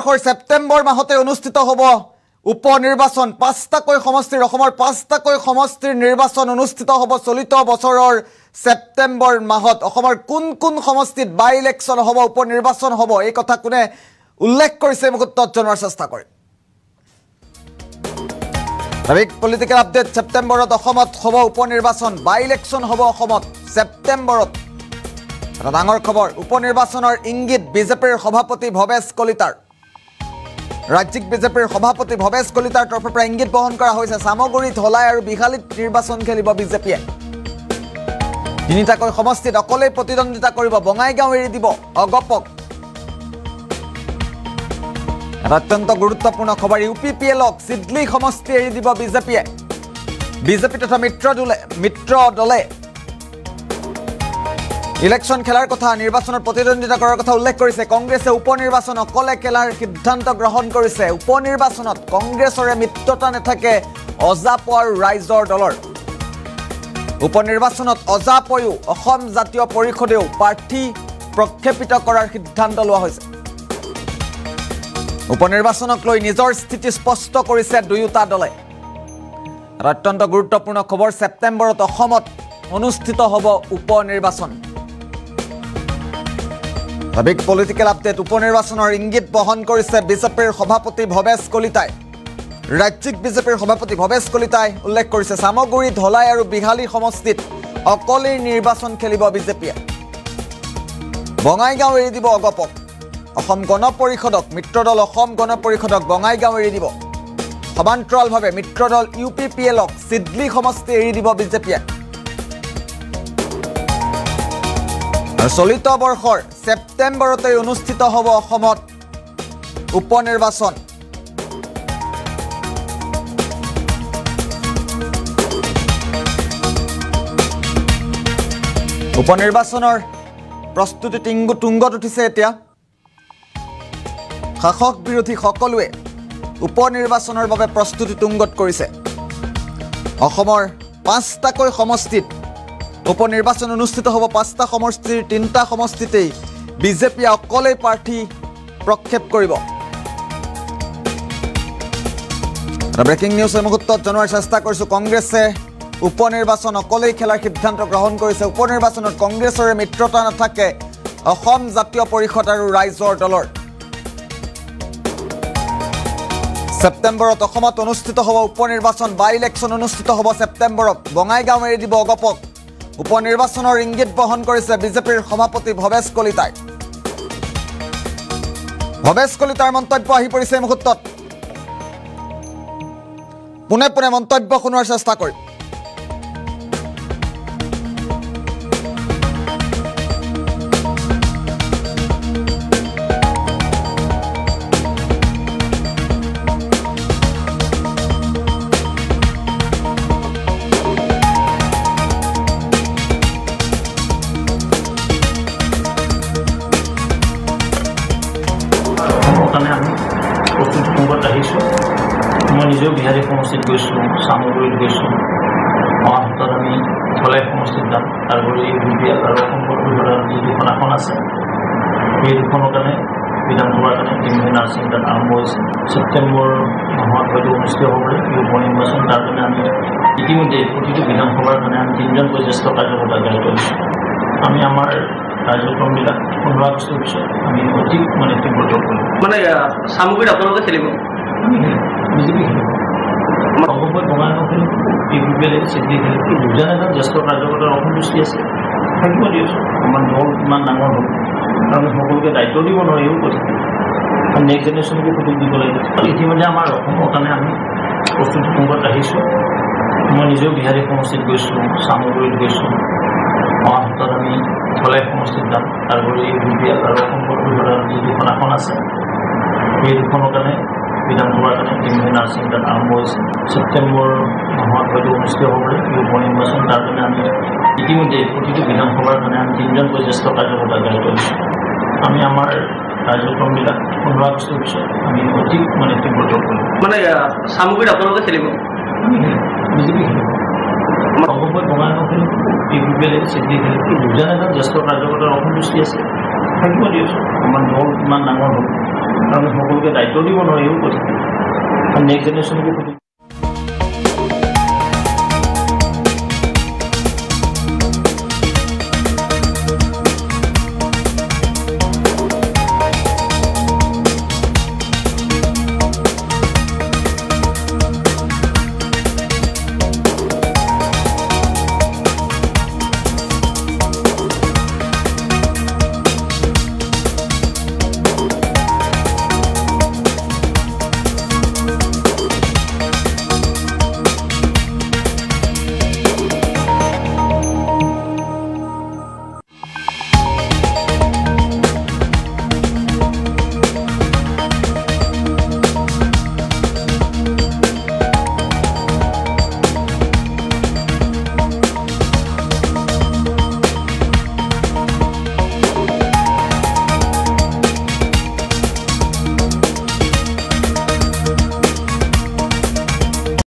বৰ্ষৰ ছেপ্টেম্বৰ মাহতে অনুষ্ঠিত হ'ব উপ নিৰ্বাচন। ৫টাকৈ সমষ্টিৰ অসমৰ ৫টাকৈ সমষ্টিৰ নিৰ্বাচন অনুষ্ঠিত হ'ব চলিত বছৰৰ ছেপ্টেম্বৰ মাহত। অসমৰ কোন কোন সমষ্টিত বাই ইলেকশ্যন হ'ব, উপ নিৰ্বাচন হ'ব, এই কথা কোনে উল্লেখ কৰিছে মুহূৰ্তত জনোৱাৰ চেষ্টা কৰিম। Political update. ছেপ্টেম্বৰত অসমত হ'ব উপ নিৰ্বাচন, বাই ইলেকশ্যন হ'ব অসমত ছেপ্টেম্বৰত। এটা ডাঙৰ খবৰ, উপ নিৰ্বাচনৰ ইংগিত বিজেপিৰ সভাপতি ভৱেশ কলিতাৰ। ৰাজ্যিক বিজেপিৰ সভাপতি ভৱেশ কলিতাৰ তৰফৰ পৰা ইংগিত বহন কৰা হৈছে। চামগুৰি, ধলাই আৰু বিহালীত নিৰ্বাচন খেলিব বিজেপিয়ে। ৩টাকৈ সমষ্টিত অকলেই প্ৰতিদ্বন্দ্বিতা কৰিব, বঙাইগাঁও এৰি দিব অগপক। এটা অত্যন্ত গুৰুত্বপূৰ্ণ খবৰ, UPPLক চিডলি সমষ্টি এৰি দিব বিজেপিয়ে। বিজেপি তথা মিত্ৰ দলে ইলেকশ্যন খেলাৰ কথা, নিৰ্বাচনত প্ৰতিদ্বন্দ্বিতা কৰাৰ কথা উল্লেখ কৰিছে। কংগ্ৰেছে উপ নিৰ্বাচন অকলে খেলাৰ সিদ্ধান্ত গ্ৰহণ কৰিছে। উপ নিৰ্বাচনত কংগ্ৰেছৰে মিত্ৰতা নাথাকে অজাপ আৰু ৰাইজৰ দলৰ। উপ নিৰ্বাচনত অজাপয়ো অসম জাতীয় পৰিষদেও প্ৰাৰ্থী প্ৰক্ষেপিত কৰাৰ সিদ্ধান্ত লোৱা হৈছে। উপ নিৰ্বাচনক লৈ নিজৰ স্থিতি স্পষ্ট কৰিছে দুয়োটা দলে। এটা অত্যন্ত গুৰুত্বপূৰ্ণ খবৰ, ছেপ্টেম্বৰত অসমত অনুষ্ঠিত হ'ব উপ নিৰ্বাচন। Big political update. উপ নিৰ্বাচনৰ ইংগিত বহন কৰিছে বিজেপিৰ সভাপতি ভৱেশ কলিতাই। ৰাজ্যিক বিজেপিৰ সভাপতি ভৱেশ কলিতাই উল্লেখ কৰিছে, চামগুৰি, ধলাই আৰু বিহালী সমষ্টিত অকলেই নিৰ্বাচন খেলিব বিজেপিয়ে। বঙাইগাঁও এৰি দিব অগপক। অসম গণ পৰিষদক, মিত্ৰদল অসম গণ পৰিষদক বঙাইগাঁও এৰি দিব। সমান্তৰালভাৱে মিত্ৰদল UPPLক চিডলি সমষ্টি এৰি দিব বিজেপিয়ে। আৰু চলিত বৰ্ষৰ ছেপ্টেম্বৰতে অনুষ্ঠিত হ'ব অসমত উপ নিৰ্বাচন। উপ নিৰ্বাচনৰ প্ৰস্তুতি তুংগত উঠিছে এতিয়া। শাসক বিৰোধী সকলোৱে উপ নিৰ্বাচনৰ বাবে প্ৰস্তুতি তুংগত কৰিছে। অসমৰ ৫টাকৈ সমষ্টিত উপ নিৰ্বাচন অনুষ্ঠিত হ'ব। ৫টা সমষ্টিৰ ৩টা সমষ্টিতেই বিজেপিয়ে অকলেই প্ৰাৰ্থী প্ৰক্ষেপ কৰিব। ব্ৰেকিং নিউজ এই মুহূৰ্তত জনোৱাৰ চেষ্টা কৰিছোঁ। কংগ্ৰেছে উপ নিৰ্বাচন অকলেই খেলাৰ সিদ্ধান্ত গ্ৰহণ কৰিছে। উপ নিৰ্বাচনত কংগ্ৰেছৰে মিত্ৰতা নাথাকে অসম জাতীয় পৰিষদ আৰু ৰাইজৰ দলৰ। ছেপ্টেম্বৰত অসমত অনুষ্ঠিত হ'ব উপ নিৰ্বাচন, বাই ইলেকশ্যন অনুষ্ঠিত হ'ব ছেপ্টেম্বৰত। বঙাইগাঁও এৰি দিব অগপক। উপ নিৰ্বাচনৰ ইংগিত বহন কৰিছে বিজেপিৰ সভাপতি ভৱেশ কলিতাই। ভৱেশ কলিতাৰ মন্তব্য আহি পৰিছে এই মুহূৰ্তত। পোনে পোনে মন্তব্য শুনোৱাৰ চেষ্টা কৰিম। মই নিজেও বিহাৰী সমষ্টিত গৈছিলোঁ, চামগুৰিত গৈছোঁ। অহা সপ্তাহত আমি ধলাই সমষ্টিত যাম। তাৰোপৰি UPPL আৰু অসম গণ পৰিষদৰ যি দুখন আসন আছে, সেই দুখনৰ কাৰণে বিধানসভাৰ কাৰণে ইতিমধ্যে নাৰ্ছিং তাত আৰম্ভ হৈছে। ছেপ্টেম্বৰ মাহত হয়তো অনুষ্ঠিত হ'ব পাৰে এই উপ নিৰ্বাচন। তাৰ কাৰণে আমি ইতিমধ্যে প্ৰতিটো বিধানসভাৰ কাৰণে আমি 3জনকৈ জ্যেষ্ঠ কাৰ্যকৰ্তা জড়িত হৈছোঁ। আমি আমাৰ কাৰ্যক্ৰমবিলাক 15 আগষ্টৰ পিছত আমি অধিক তীব্ৰতৰ কৰিম। চামগুৰিত আপোনালোকে খেলিব, বিজেপি খেলিব, অসমত বঙাইগাঁও খেলিব, UPPL চিডলি খেলিব। দুজন এজন জ্যেষ্ঠ কাৰ্যকৰ্তাৰ অসন্তুষ্টি আছে, থাকিব দিয়কচোন। আমাৰ দল ইমান ডাঙৰ হ'ল, আমি সকলোকে দায়িত্ব দিব নোৱাৰিও কথা। নেক্সট জেনেৰেশ্যনকো সুযোগ দিব লাগিব। ইতিমধ্যে আমাৰ অসমৰ কাৰণে আমি প্ৰস্তুতি তুংগত ৰাখিছোঁ। মই নিজেও বিহাৰী সমষ্টিত গৈছোঁ, চামগুৰিত গৈছোঁ। অহা সপ্তাহত আমি ধলাই সমষ্টিত যাম। তাৰোপৰি UPPL আৰু অসম গণ পৰিষদৰ যি দুখন আসন আছে, সেই দুখনৰ কাৰণে বিধানসভাৰ কাৰণে ইতিমধ্যে নাৰ্ছিং তাত আৰম্ভ হৈছে। ছেপ্টেম্বৰ মাহত হয়তো অনুষ্ঠিত হ'ব পাৰে এই উপ নিৰ্বাচন। তাৰ কাৰণে আমি ইতিমধ্যে প্ৰতিটো বিধানসভাৰ কাৰণে আমি 3জনকৈ জ্যেষ্ঠ কাৰ্যকৰ্তা জড়িত হৈছোঁ। আমি আমাৰ কাৰ্যক্ৰমবিলাক 15 আগষ্টৰ পিছত আমি অধিক তীব্ৰতৰ কৰিম। চামগুৰিত আপোনালোকে খেলিব, বিজেপি খেলিব, অসমত বঙাইগাঁও খেলিব, UPPL চিডলি খেলিব। দুজন এজন জ্যেষ্ঠ কাৰ্যকৰ্তাৰ অসন্তুষ্টি আছে, থাকিব দিয়কচোন। আমাৰ দল ইমান ডাঙৰ হ'ল, আমি সকলোকে দায়িত্ব দিব নোৱাৰিম কথা নেক্সট জেনেৰেশ্যনকো